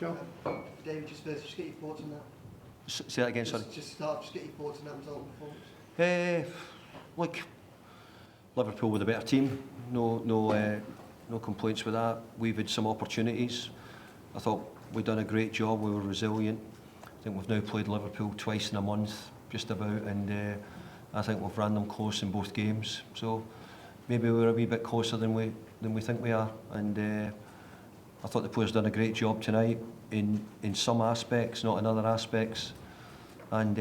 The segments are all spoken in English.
Joe? David, just first, just get your thoughts on that. Say that again, sorry. Just start, just get your thoughts on that result and performance. Look, Liverpool were the better team. No complaints with that. We've had some opportunities. I thought we'd done a great job. We were resilient. I think we've now played Liverpool twice in a month, just about, and I think we've ran them close in both games. So maybe we're a wee bit closer than we think we are. And I thought the players done a great job tonight in some aspects, not in other aspects. And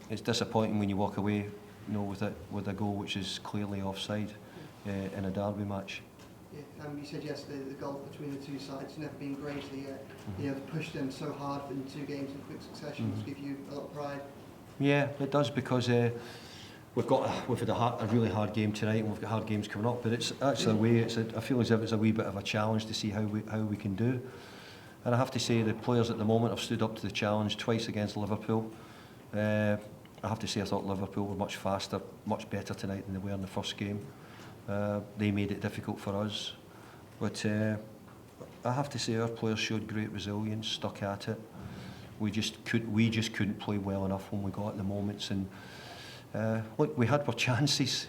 it's disappointing when you walk away, with a goal which is clearly offside in a derby match. Yeah, you said yesterday that the gulf between the two sides has never been greater yet. You have pushed them so hard in 2 games in quick succession to give you a lot of pride. Yeah, it does, because we've had a really hard game tonight, and we've got hard games coming up. But it's actually a way. I feel as if it's a wee bit of a challenge to see how we can do. And I have to say the players at the moment have stood up to the challenge twice against Liverpool. I have to say I thought Liverpool were much faster, much better tonight than they were in the first game. They made it difficult for us, but I have to say our players showed great resilience, stuck at it. We just couldn't play well enough when we got at the moments, and look, we had our chances.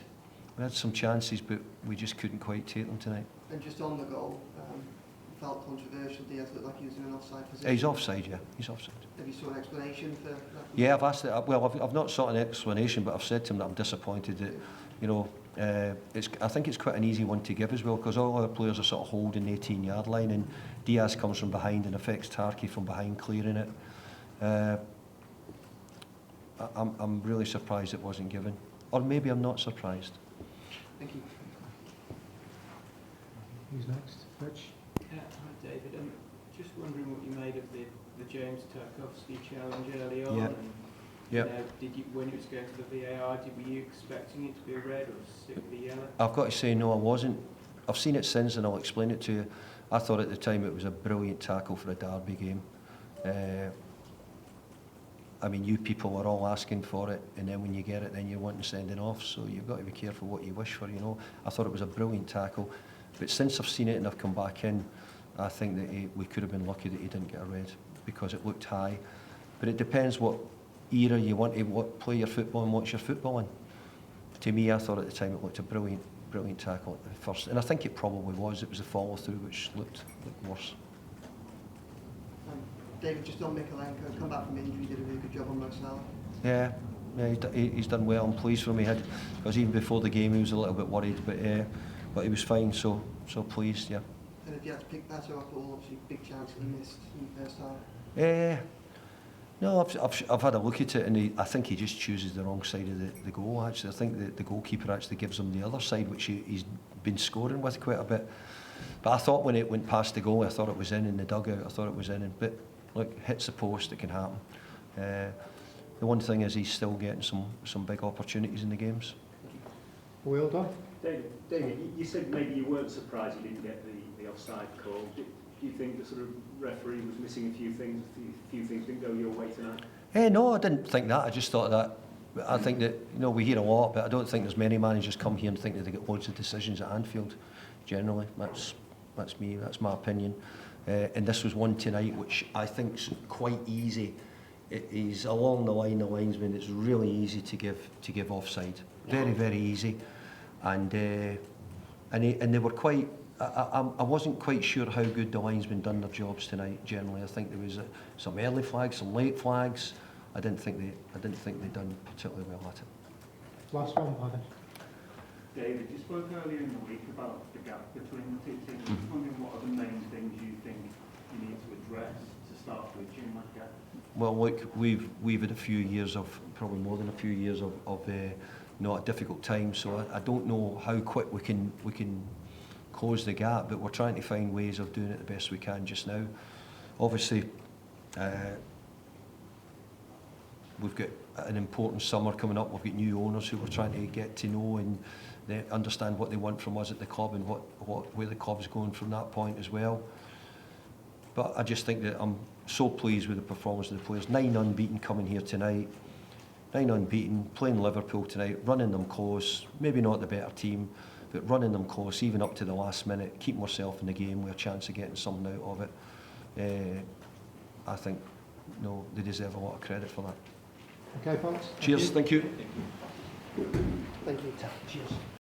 We had some chances, but we just couldn't quite take them tonight. And just on the goal, felt controversial. Diaz looked like he was in an offside position. He's offside, yeah. He's offside. Have you saw an explanation for that? Yeah, I've asked it. Well, I've not sought an explanation, but I've said to him that I'm disappointed that, I think it's quite an easy one to give as well, because all our players are sort of holding the 18-yard line, and Diaz comes from behind and affects Tarkowski from behind clearing it. I'm really surprised it wasn't given, or maybe I'm not surprised. Thank you. Who's next? Rich? Hi David, just wondering what you made of the James Tarkowski challenge early on. Yeah. And, Yeah. When it was going to the VAR, were you expecting it to be a red or stick with the yellow? I've got to say, no, I wasn't. I've seen it since, and I'll explain it to you. I thought at the time it was a brilliant tackle for a derby game. I mean, you people were all asking for it, and then when you get it, then you're wanting sending off. So you've got to be careful what you wish for, I thought it was a brilliant tackle. But since I've seen it and I've come back in, I think that we could have been lucky that he didn't get a red, because it looked high. But it depends what era you want to play your football and watch your football in. To me, I thought at the time it looked a brilliant tackle at the first, and I think it probably was. It was a follow through which looked worse. David, just on Mikalenko, come back from injury, did a really good job on Mo Salah. Yeah, he's done well. I'm pleased for him. Because even before the game he was a little bit worried, but he was fine. So pleased, yeah. And if you had to pick that off, obviously big chance he missed in the first half. No, I've had a look at it, and I think he just chooses the wrong side of the goal. Actually, I think that the goalkeeper actually gives him the other side, which he's been scoring with quite a bit. But I thought when it went past the goal, I thought it was in the dugout. I thought it was in, but look, hits the post, it can happen. The one thing is he's still getting some big opportunities in the games. Well done. David, you said maybe you weren't surprised you didn't get the offside call. Do you think the sort of referee was missing a few things didn't go your way tonight? No, I didn't think that. I just thought that. I think that we hear a lot, but I don't think there's many managers come here and think that they get loads of decisions at Anfield. Generally, that's me. That's my opinion. And this was one tonight which I think's quite easy. It is along the line, the linesman. It's really easy to give offside. Very, very easy. And they were quite. I wasn't quite sure how good the linesmen done their jobs tonight. Generally, I think there was some early flags, some late flags. I didn't think they done particularly well at it. Last one, Paddy. David, you spoke earlier in the week about the gap between the two teams. I was wondering what are the main things you think you need to address to start bridging that gap? Well, look, we've had a few years of, probably more than a few years of not a difficult time. So I don't know how quick we can close the gap, but we're trying to find ways of doing it the best we can just now. Obviously, we've got an important summer coming up. We've got new owners who we're trying to get to know and they understand what they want from us at the club and where the club's going from that point as well. But I just think that I'm so pleased with the performance of the players. 9 unbeaten coming here tonight. 9 unbeaten, playing Liverpool tonight, running them close. Maybe not the better team, but running them close, even up to the last minute, keeping ourselves in the game with a chance of getting something out of it. I think, no, they deserve a lot of credit for that. Okay, folks. Cheers, thank you. Thank you. Cheers.